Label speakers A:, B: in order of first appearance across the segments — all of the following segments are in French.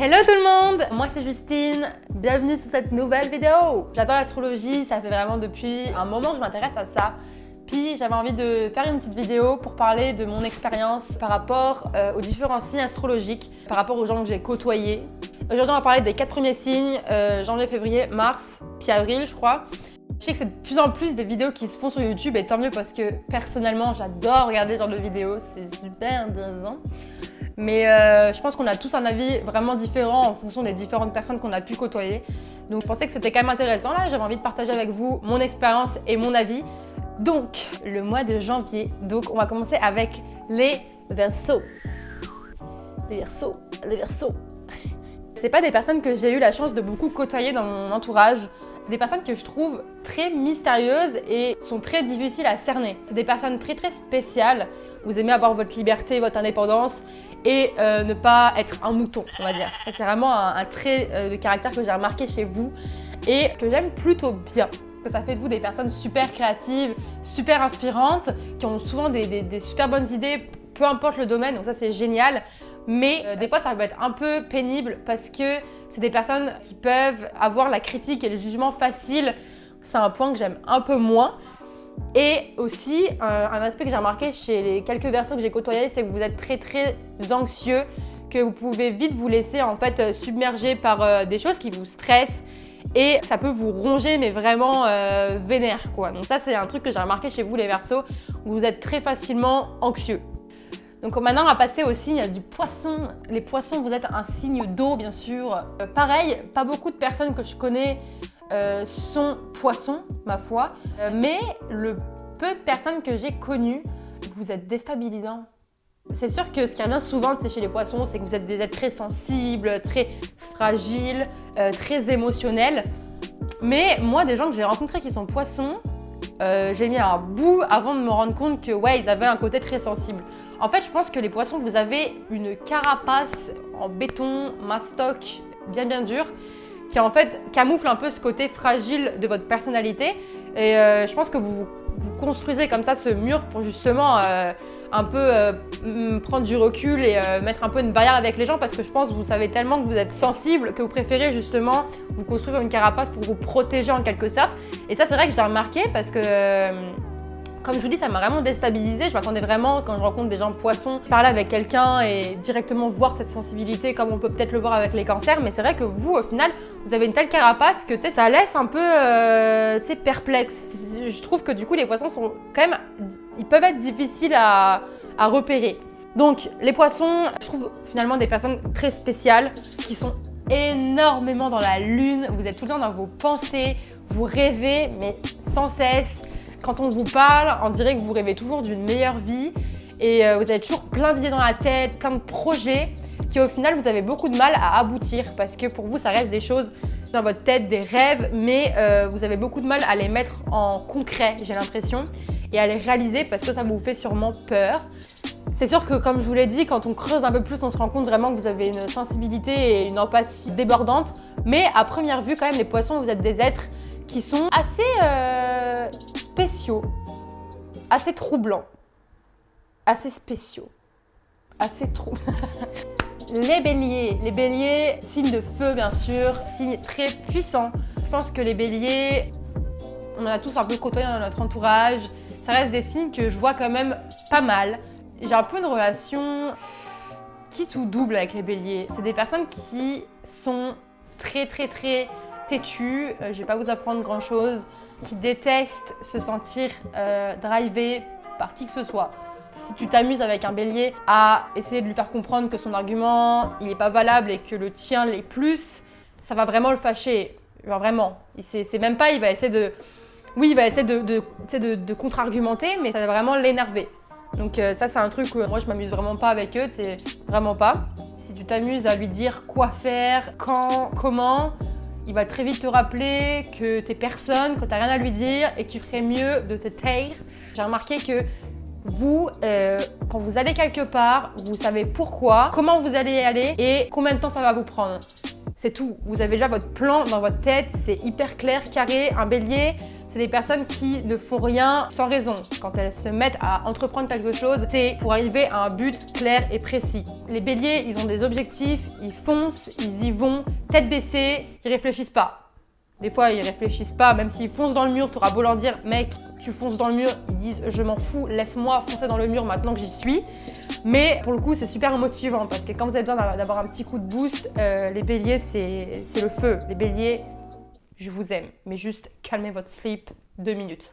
A: Hello tout le monde, moi c'est Justine, bienvenue sur cette nouvelle vidéo. J'adore l'astrologie, ça fait vraiment depuis un moment que je m'intéresse à ça. Puis j'avais envie de faire une petite vidéo pour parler de mon expérience par rapport aux différents signes astrologiques, par rapport aux gens que j'ai côtoyés. Aujourd'hui on va parler des 4 premiers signes, janvier, février, mars, puis avril je crois. Je sais que c'est de plus en plus des vidéos qui se font sur YouTube et tant mieux parce que personnellement j'adore regarder ce genre de vidéos, c'est super intéressant. Mais je pense qu'on a tous un avis vraiment différent en fonction des différentes personnes qu'on a pu côtoyer. Donc je pensais que c'était quand même intéressant là, j'avais envie de partager avec vous mon expérience et mon avis. Donc le mois de janvier, donc on va commencer avec les Verseaux. Les Verseaux, les Verseaux. C'est pas des personnes que j'ai eu la chance de beaucoup côtoyer dans mon entourage. C'est des personnes que je trouve très mystérieuses et sont très difficiles à cerner. C'est des personnes très spéciales. Vous aimez avoir votre liberté, votre indépendance et ne pas être un mouton, on va dire. C'est vraiment un trait de caractère que j'ai remarqué chez vous et que j'aime plutôt bien. Ça fait de vous des personnes super créatives, super inspirantes, qui ont souvent des super bonnes idées, peu importe le domaine, donc ça c'est génial. Mais des fois ça peut être un peu pénible parce que c'est des personnes qui peuvent avoir la critique et le jugement facile. C'est un point que j'aime un peu moins. Et aussi, un aspect que j'ai remarqué chez les quelques Verseaux que j'ai côtoyés, c'est que vous êtes très anxieux, que vous pouvez vite vous laisser en fait submerger par des choses qui vous stressent et ça peut vous ronger mais vraiment vénère quoi. Donc ça c'est un truc que j'ai remarqué chez vous les Verseaux, où vous êtes très facilement anxieux. Donc maintenant on va passer au signe du Poisson. Les Poissons, vous êtes un signe d'eau bien sûr. Pareil, pas beaucoup de personnes que je connais sont Poissons, ma foi. Mais le peu de personnes que j'ai connues, vous êtes déstabilisants. C'est sûr que ce qui revient souvent chez les Poissons, c'est que vous êtes des êtres très sensibles, très fragiles, très émotionnels. Mais moi, des gens que j'ai rencontrés qui sont Poissons, j'ai mis un bout avant de me rendre compte que ouais, ils avaient un côté très sensible. En fait, je pense que les Poissons, vous avez une carapace en béton, mastoc, bien dur, qui en fait camoufle un peu ce côté fragile de votre personnalité. Et je pense que vous construisez comme ça ce mur pour justement un peu prendre du recul et mettre un peu une barrière avec les gens, parce que je pense que vous savez tellement que vous êtes sensible que vous préférez justement vous construire une carapace pour vous protéger en quelque sorte. Et ça c'est vrai que je l'ai remarqué parce que comme je vous dis, ça m'a vraiment déstabilisée. Je m'attendais vraiment, quand je rencontre des gens Poissons, parler avec quelqu'un et directement voir cette sensibilité comme on peut peut-être le voir avec les cancers. Mais c'est vrai que vous, au final, vous avez une telle carapace que ça laisse un peu perplexe. Je trouve que du coup, les Poissons sont quand même, ils peuvent être difficiles à repérer. Donc, les Poissons, je trouve finalement des personnes très spéciales qui sont énormément dans la lune. Vous êtes tout le temps dans vos pensées, vous rêvez, mais sans cesse. Quand on vous parle, on dirait que vous rêvez toujours d'une meilleure vie et vous avez toujours plein d'idées dans la tête, plein de projets qui au final vous avez beaucoup de mal à aboutir parce que pour vous ça reste des choses dans votre tête, des rêves, mais vous avez beaucoup de mal à les mettre en concret, j'ai l'impression, et à les réaliser parce que ça vous fait sûrement peur. C'est sûr que comme je vous l'ai dit, quand on creuse un peu plus, on se rend compte vraiment que vous avez une sensibilité et une empathie débordante, mais à première vue quand même les Poissons, vous êtes des êtres qui sont assez spéciaux, assez troublants, assez spéciaux, assez troublants. Les béliers, signe de feu bien sûr, signe très puissant. Je pense que les béliers, on en a tous un peu côtoyé dans notre entourage. Ça reste des signes que je vois quand même pas mal. J'ai un peu une relation quitte ou double avec les béliers. C'est des personnes qui sont très têtues, je vais pas vous apprendre grand chose, qui détestent se sentir drivé par qui que ce soit. Si tu t'amuses avec un bélier à essayer de lui faire comprendre que son argument il est pas valable et que le tien l'est plus, ça va vraiment le fâcher. Genre vraiment. C'est même pas, il va essayer de... Oui, il va essayer de contre-argumenter, mais ça va vraiment l'énerver. Donc ça c'est un truc où moi je m'amuse vraiment pas avec eux, c'est vraiment pas. Si tu t'amuses à lui dire quoi faire, quand, comment, il va très vite te rappeler que t'es personne, que t'as rien à lui dire et que tu ferais mieux de te taire. J'ai remarqué que vous, quand vous allez quelque part, vous savez pourquoi, comment vous allez y aller et combien de temps ça va vous prendre. C'est tout. Vous avez déjà votre plan dans votre tête, c'est hyper clair, carré. Un bélier, c'est des personnes qui ne font rien sans raison. Quand elles se mettent à entreprendre quelque chose, c'est pour arriver à un but clair et précis. Les béliers, ils ont des objectifs, ils foncent, ils y vont, tête baissée, ils réfléchissent pas. Des fois, ils réfléchissent pas, même s'ils foncent dans le mur, tu auras beau leur dire « mec, tu fonces dans le mur », ils disent « je m'en fous, laisse-moi foncer dans le mur maintenant que j'y suis ». Mais pour le coup, c'est super motivant parce que quand vous avez besoin d'avoir un petit coup de boost, les béliers, c'est le feu. Les béliers, je vous aime, mais juste calmez votre slip 2 minutes.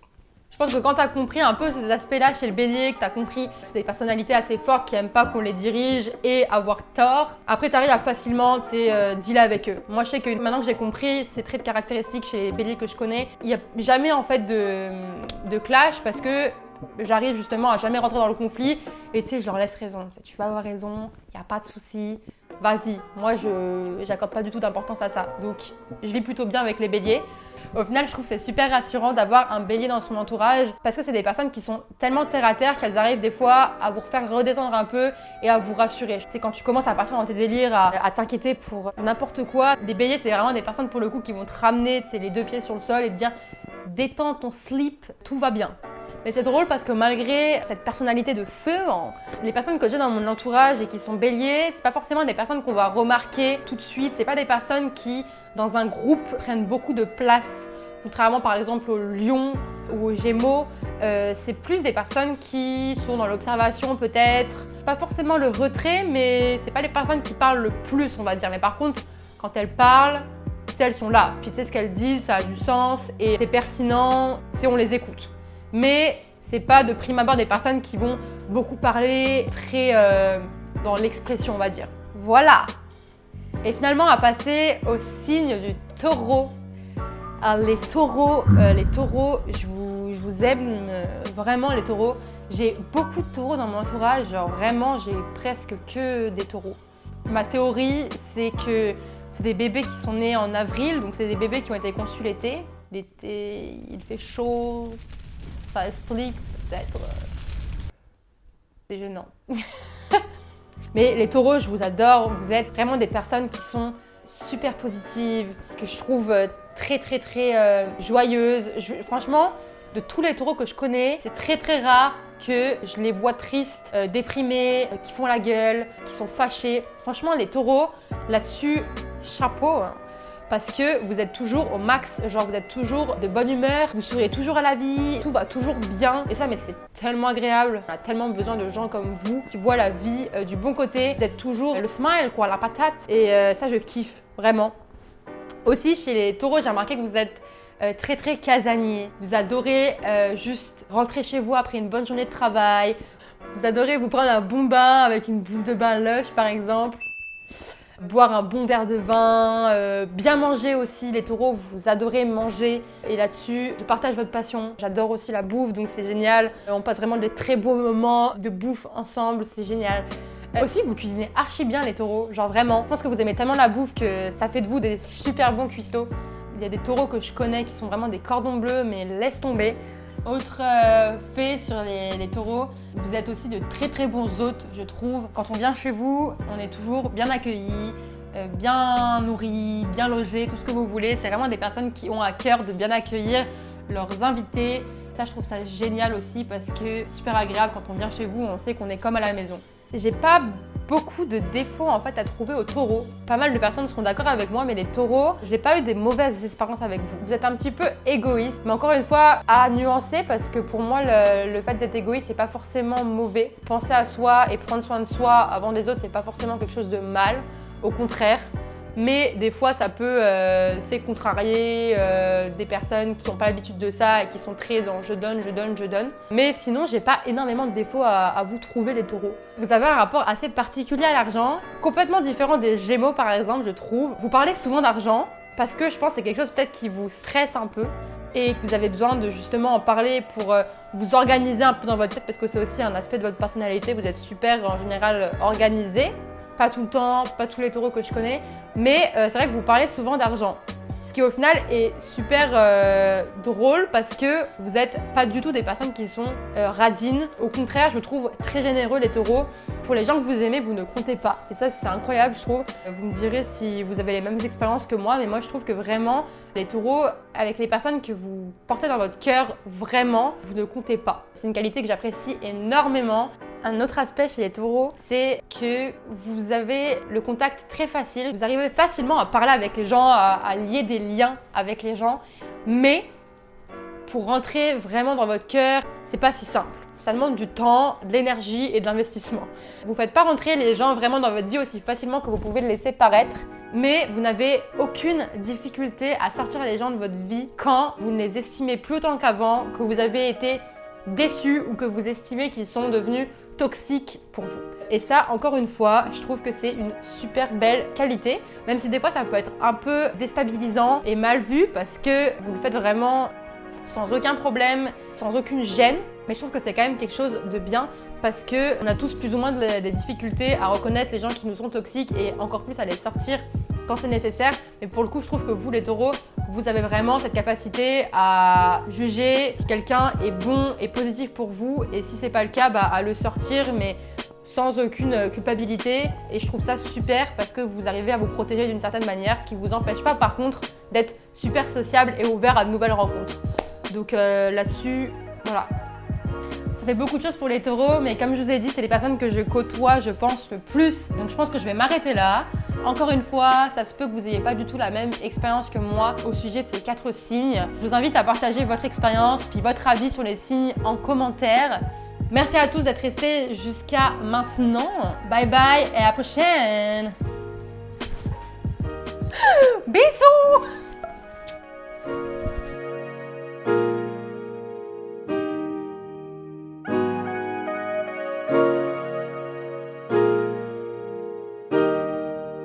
A: Je pense que quand tu as compris un peu ces aspects-là chez le bélier, que tu as compris que c'est des personnalités assez fortes qui n'aiment pas qu'on les dirige et avoir tort, après tu arrives à facilement dealer avec eux. Moi je sais que maintenant que j'ai compris ces traits de caractéristiques chez les béliers que je connais, il n'y a jamais en fait de clash parce que j'arrive justement à jamais rentrer dans le conflit et tu sais, je leur laisse raison. Tu vas avoir raison, il n'y a pas de souci, vas-y. Moi, je n'accorde pas du tout d'importance à ça. Donc, je vis plutôt bien avec les béliers. Au final, je trouve que c'est super rassurant d'avoir un bélier dans son entourage parce que c'est des personnes qui sont tellement terre à terre qu'elles arrivent des fois à vous faire redescendre un peu et à vous rassurer. Tu sais, quand tu commences à partir dans tes délires, à t'inquiéter pour n'importe quoi, les béliers, c'est vraiment des personnes pour le coup qui vont te ramener les 2 pieds sur le sol et te dire « détends ton slip, tout va bien ». Mais c'est drôle parce que malgré cette personnalité de feu, les personnes que j'ai dans mon entourage et qui sont béliers, c'est pas forcément des personnes qu'on va remarquer tout de suite. C'est pas des personnes qui, dans un groupe, prennent beaucoup de place. Contrairement par exemple aux lions ou aux gémeaux, c'est plus des personnes qui sont dans l'observation peut-être. Pas forcément le retrait, mais c'est pas les personnes qui parlent le plus, on va dire. Mais par contre, quand elles parlent, elles sont là. Puis tu sais ce qu'elles disent, ça a du sens et c'est pertinent, on les écoute. Mais c'est pas de prime abord des personnes qui vont beaucoup parler, très dans l'expression, on va dire. Voilà. Et finalement, on va passer au signe du taureau. Alors, les taureaux, je vous aime vraiment les taureaux. J'ai beaucoup de taureaux dans mon entourage, genre vraiment, j'ai presque que des taureaux. Ma théorie, c'est que c'est des bébés qui sont nés en avril, donc c'est des bébés qui ont été conçus l'été. L'été, il fait chaud. Ça explique peut-être. C'est gênant. Mais les taureaux, je vous adore. Vous êtes vraiment des personnes qui sont super positives, que je trouve très joyeuses. Franchement, de tous les taureaux que je connais, c'est très rare que je les vois tristes, déprimés, qui font la gueule, qui sont fâchés. Franchement, les taureaux, là-dessus, chapeau. Hein. Parce que vous êtes toujours au max, genre vous êtes toujours de bonne humeur, vous souriez toujours à la vie, tout va toujours bien. Et ça, mais c'est tellement agréable. On a tellement besoin de gens comme vous qui voient la vie du bon côté. Vous êtes toujours le smile, quoi, la patate. Et ça, je kiffe, vraiment. Aussi, chez les taureaux, j'ai remarqué que vous êtes très casanier. Vous adorez juste rentrer chez vous après une bonne journée de travail. Vous adorez vous prendre un bon bain avec une boule de bain Lush, par exemple. Boire un bon verre de vin, bien manger aussi. Les taureaux, vous adorez manger. Et là-dessus, je partage votre passion. J'adore aussi la bouffe, donc c'est génial. On passe vraiment des très beaux moments de bouffe ensemble, c'est génial. Aussi, vous cuisinez archi bien les taureaux, genre vraiment. Je pense que vous aimez tellement la bouffe que ça fait de vous des super bons cuistots. Il y a des taureaux que je connais qui sont vraiment des cordons bleus, mais laisse tomber. Autre fait sur les taureaux, vous êtes aussi de très bons hôtes, je trouve. Quand on vient chez vous, on est toujours bien accueillis, bien nourris, bien logés, tout ce que vous voulez. C'est vraiment des personnes qui ont à cœur de bien accueillir leurs invités. Ça, je trouve ça génial aussi parce que c'est super agréable quand on vient chez vous, on sait qu'on est comme à la maison. J'ai pas beaucoup de défauts en fait à trouver aux taureaux. Pas mal de personnes seront d'accord avec moi, mais les taureaux, j'ai pas eu des mauvaises expériences avec vous. Vous êtes un petit peu égoïste, mais encore une fois, à nuancer parce que pour moi, le fait d'être égoïste, c'est pas forcément mauvais. Penser à soi et prendre soin de soi avant des autres, c'est pas forcément quelque chose de mal. Au contraire. Mais des fois, ça peut contrarier des personnes qui n'ont pas l'habitude de ça et qui sont très dans je donne. Mais sinon, j'ai pas énormément de défauts à vous trouver, les taureaux. Vous avez un rapport assez particulier à l'argent, complètement différent des Gémeaux par exemple, je trouve. Vous parlez souvent d'argent parce que je pense que c'est quelque chose peut-être qui vous stresse un peu et que vous avez besoin de justement en parler pour vous organiser un peu dans votre tête parce que c'est aussi un aspect de votre personnalité. Vous êtes super en général organisé. Pas tout le temps, pas tous les taureaux que je connais, mais c'est vrai que vous parlez souvent d'argent. Ce qui au final est super drôle parce que vous n'êtes pas du tout des personnes qui sont radines. Au contraire, je trouve très généreux les taureaux. Pour les gens que vous aimez, vous ne comptez pas. Et ça, c'est incroyable, je trouve. Vous me direz si vous avez les mêmes expériences que moi, mais moi, je trouve que vraiment, les taureaux, avec les personnes que vous portez dans votre cœur, vraiment, vous ne comptez pas. C'est une qualité que j'apprécie énormément. Un autre aspect chez les taureaux, c'est que vous avez le contact très facile. Vous arrivez facilement à parler avec les gens, à lier des liens avec les gens. Mais pour rentrer vraiment dans votre cœur, c'est pas si simple. Ça demande du temps, de l'énergie et de l'investissement. Vous ne faites pas rentrer les gens vraiment dans votre vie aussi facilement que vous pouvez le laisser paraître. Mais vous n'avez aucune difficulté à sortir les gens de votre vie quand vous ne les estimez plus autant qu'avant, que vous avez été déçus ou que vous estimez qu'ils sont devenus toxiques pour vous. Et ça, encore une fois, je trouve que c'est une super belle qualité, même si des fois ça peut être un peu déstabilisant et mal vu parce que vous le faites vraiment sans aucun problème, sans aucune gêne. Mais je trouve que c'est quand même quelque chose de bien parce qu'on a tous plus ou moins des difficultés à reconnaître les gens qui nous sont toxiques et encore plus à les sortir quand c'est nécessaire. Mais pour le coup, je trouve que vous, les taureaux, vous avez vraiment cette capacité à juger si quelqu'un est bon et positif pour vous et si c'est pas le cas, à le sortir, mais sans aucune culpabilité. Et je trouve ça super parce que vous arrivez à vous protéger d'une certaine manière, ce qui ne vous empêche pas par contre d'être super sociable et ouvert à de nouvelles rencontres. Donc là-dessus, voilà. Ça fait beaucoup de choses pour les taureaux, mais comme je vous ai dit, c'est les personnes que je côtoie, je pense, le plus. Donc je pense que je vais m'arrêter là. Encore une fois, ça se peut que vous n'ayez pas du tout la même expérience que moi au sujet de ces 4 signes. Je vous invite à partager votre expérience puis votre avis sur les signes en commentaire. Merci à tous d'être restés jusqu'à maintenant. Bye bye et à la prochaine. Bisous!